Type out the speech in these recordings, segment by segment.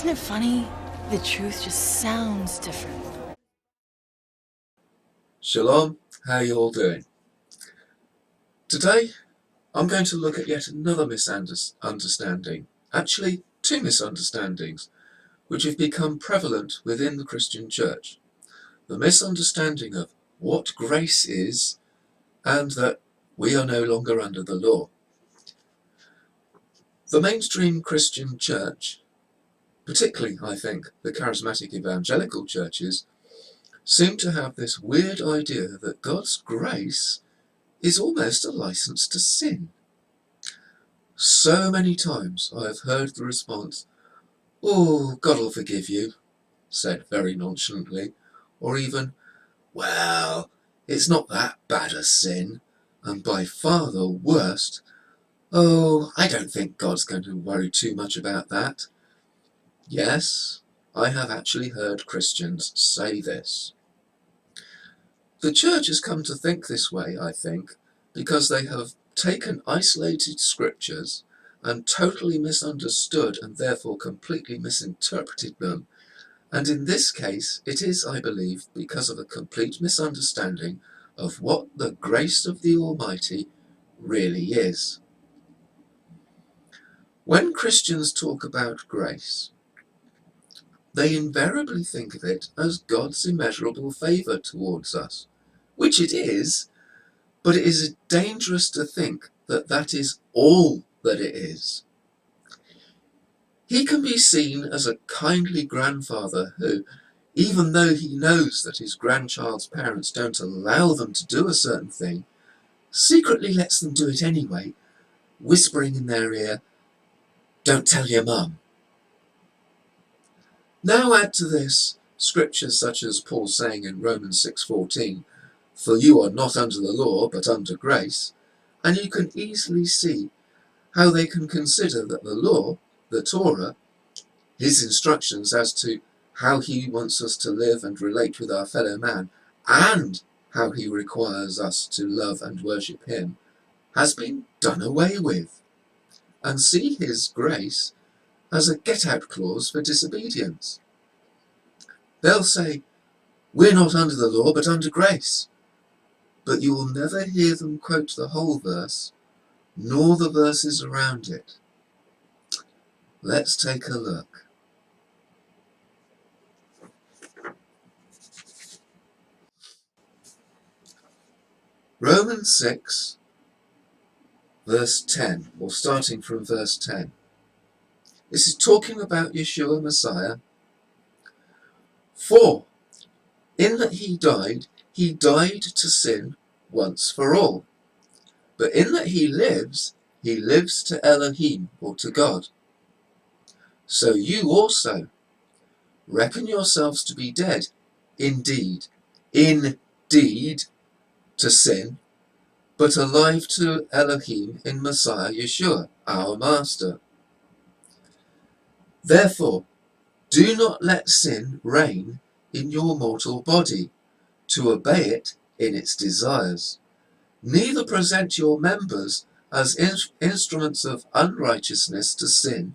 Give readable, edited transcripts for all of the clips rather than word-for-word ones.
Isn't it funny? The truth just sounds different. Shalom, how are you all doing? Today I'm going to look at yet another misunderstanding, actually two misunderstandings, which have become prevalent within the Christian church. The misunderstanding of what grace is and that we are no longer under the law. The mainstream Christian church, particularly I think the charismatic evangelical churches, seem to have this weird idea that God's grace is almost a license to sin. So many times I have heard the response, "Oh, God will forgive you," said very nonchalantly, or even, "Well, it's not that bad a sin, and by far the worst. Oh, I don't think God's going to worry too much about that." Yes, I have actually heard Christians say this. The church has come to think this way, I think, because they have taken isolated scriptures and totally misunderstood and therefore completely misinterpreted them. And in this case, it is, I believe, because of a complete misunderstanding of what the grace of the Almighty really is. When Christians talk about grace, they invariably think of it as God's immeasurable favour towards us, which it is, but it is dangerous to think that that is all that it is. He can be seen as a kindly grandfather who, even though he knows that his grandchild's parents don't allow them to do a certain thing, secretly lets them do it anyway, whispering in their ear, "Don't tell your mum." Now add to this scriptures such as Paul saying in Romans 6:14, "For you are not under the law, but under grace," and you can easily see how they can consider that the law, the Torah, his instructions as to how he wants us to live and relate with our fellow man, and how he requires us to love and worship him, has been done away with, and see his grace as a get-out clause for disobedience. They'll say, "We're not under the law, but under grace," but you will never hear them quote the whole verse, nor the verses around it. Let's take a look. Romans 6, verse 10, or starting from verse 10. This is talking about Yeshua Messiah. "For, in that he died to sin once for all. But in that he lives to Elohim," or to God. "So you also reckon yourselves to be dead, indeed, to sin, but alive to Elohim in Messiah Yeshua, our Master. Therefore, do not let sin reign in your mortal body, to obey it in its desires. Neither present your members as instruments of unrighteousness to sin,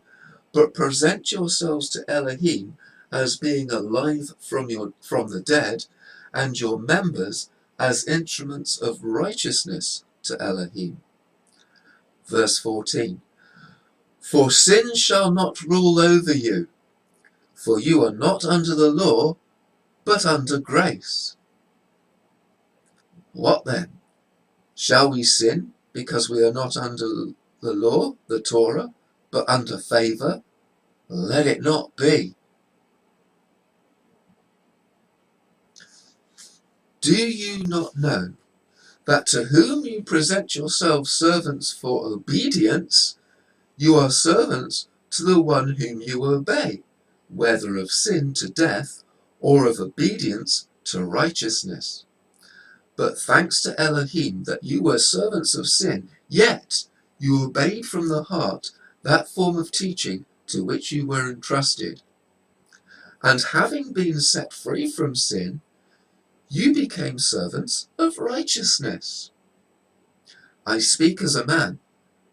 but present yourselves to Elohim as being alive from the dead, and your members as instruments of righteousness to Elohim." Verse 14. "For sin shall not rule over you, for you are not under the law, but under grace." What then? Shall we sin because we are not under the law, the Torah, but under favour? Let it not be. Do you not know that to whom you present yourselves servants for obedience, you are servants to the one whom you obey, whether of sin to death, or of obedience to righteousness? But thanks to Elohim that you were servants of sin, yet you obeyed from the heart that form of teaching to which you were entrusted. And having been set free from sin, you became servants of righteousness. I speak as a man,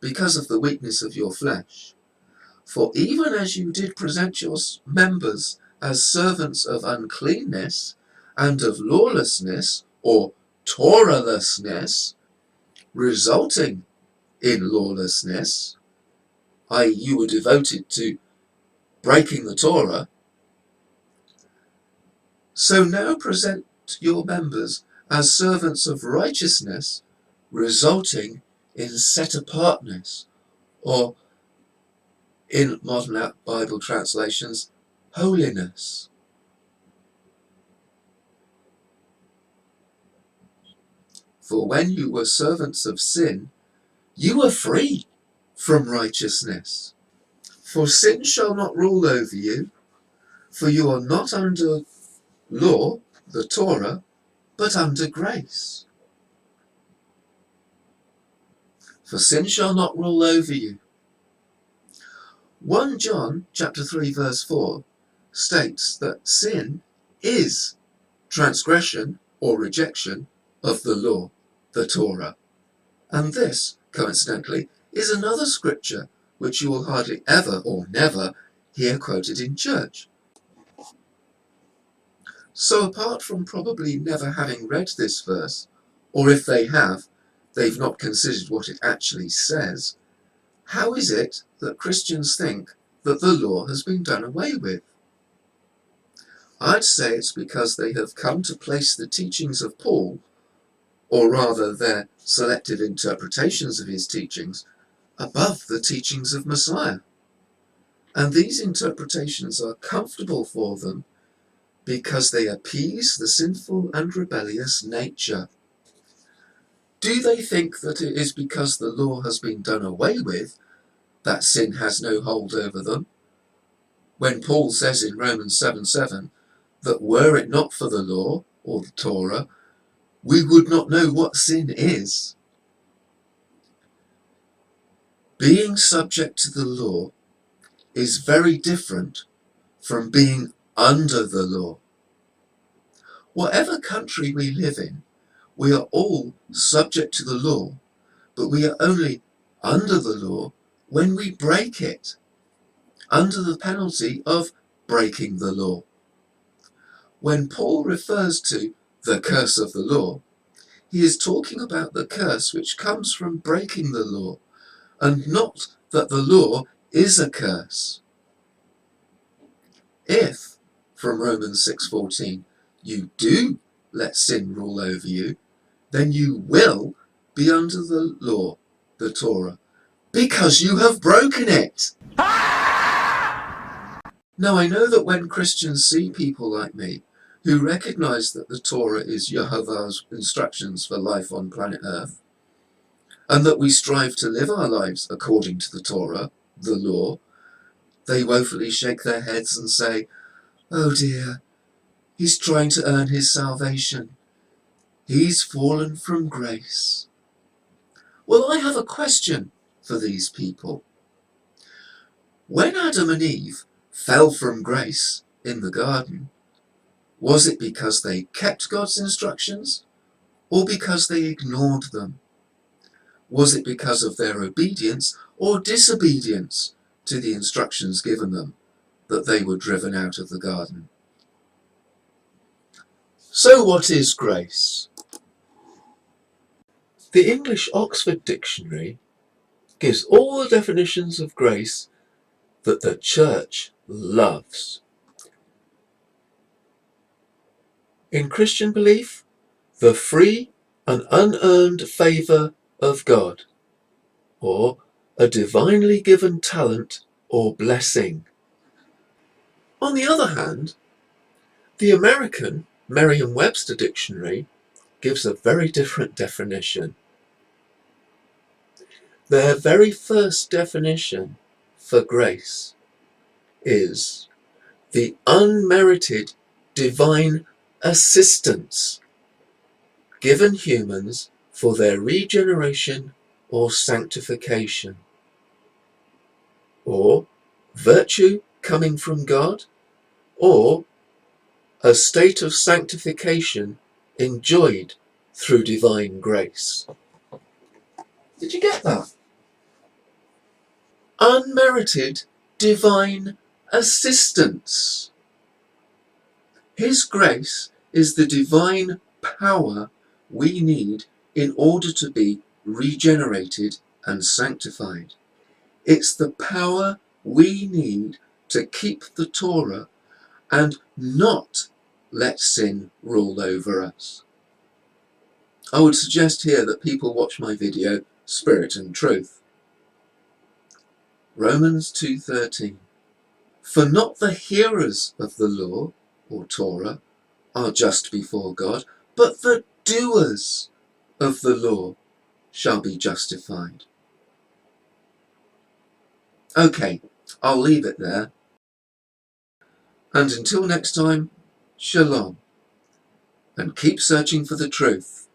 because of the weakness of your flesh. For even as you did present your members as servants of uncleanness and of lawlessness, or Torahlessness, resulting in lawlessness, i.e. you were devoted to breaking the Torah, so now present your members as servants of righteousness, resulting in set-apartness, or in modern Bible translations, holiness. For when you were servants of sin, you were free from righteousness. For sin shall not rule over you, for you are not under law, the Torah, but under grace. For sin shall not rule over you. 1 John chapter 3 verse 4 states that sin is transgression or rejection of the law, the Torah. And this, coincidentally, is another scripture which you will hardly ever or never hear quoted in church. So apart from probably never having read this verse, or if they have, they've not considered what it actually says, how is it that Christians think that the law has been done away with? I'd say it's because they have come to place the teachings of Paul, or rather their selective interpretations of his teachings, above the teachings of Messiah. And these interpretations are comfortable for them because they appease the sinful and rebellious nature. Do they think that it is because the law has been done away with that sin has no hold over them? When Paul says in Romans 7:7 that were it not for the law, or the Torah, we would not know what sin is. Being subject to the law is very different from being under the law. Whatever country we live in, we are all subject to the law, but we are only under the law when we break it, under the penalty of breaking the law. When Paul refers to the curse of the law, he is talking about the curse which comes from breaking the law, and not that the law is a curse. If, from Romans 6:14, you do let sin rule over you, then you will be under the law, the Torah, because you have broken it. Now I know that when Christians see people like me, who recognize that the Torah is Jehovah's instructions for life on planet Earth, and that we strive to live our lives according to the Torah, the law, they woefully shake their heads and say, "Oh dear, he's trying to earn his salvation. He's fallen from grace." Well, I have a question for these people. When Adam and Eve fell from grace in the garden, was it because they kept God's instructions, or because they ignored them? Was it because of their obedience or disobedience to the instructions given them that they were driven out of the garden? So what is grace? The English Oxford Dictionary gives all the definitions of grace that the Church loves. In Christian belief, the free and unearned favour of God, or a divinely given talent or blessing. On the other hand, the American Merriam-Webster Dictionary gives a very different definition. Their very first definition for grace is the unmerited divine assistance given humans for their regeneration or sanctification, or virtue coming from God, or a state of sanctification enjoyed through divine grace. Did you get that? Unmerited divine assistance. His grace is the divine power we need in order to be regenerated and sanctified. It's the power we need to keep the Torah and not let sin rule over us. I would suggest here that people watch my video Spirit and Truth. Romans 2:13. For not the hearers of the law, or Torah, are just before God, but the doers of the law shall be justified. Okay, I'll leave it there. And until next time, shalom, and keep searching for the truth.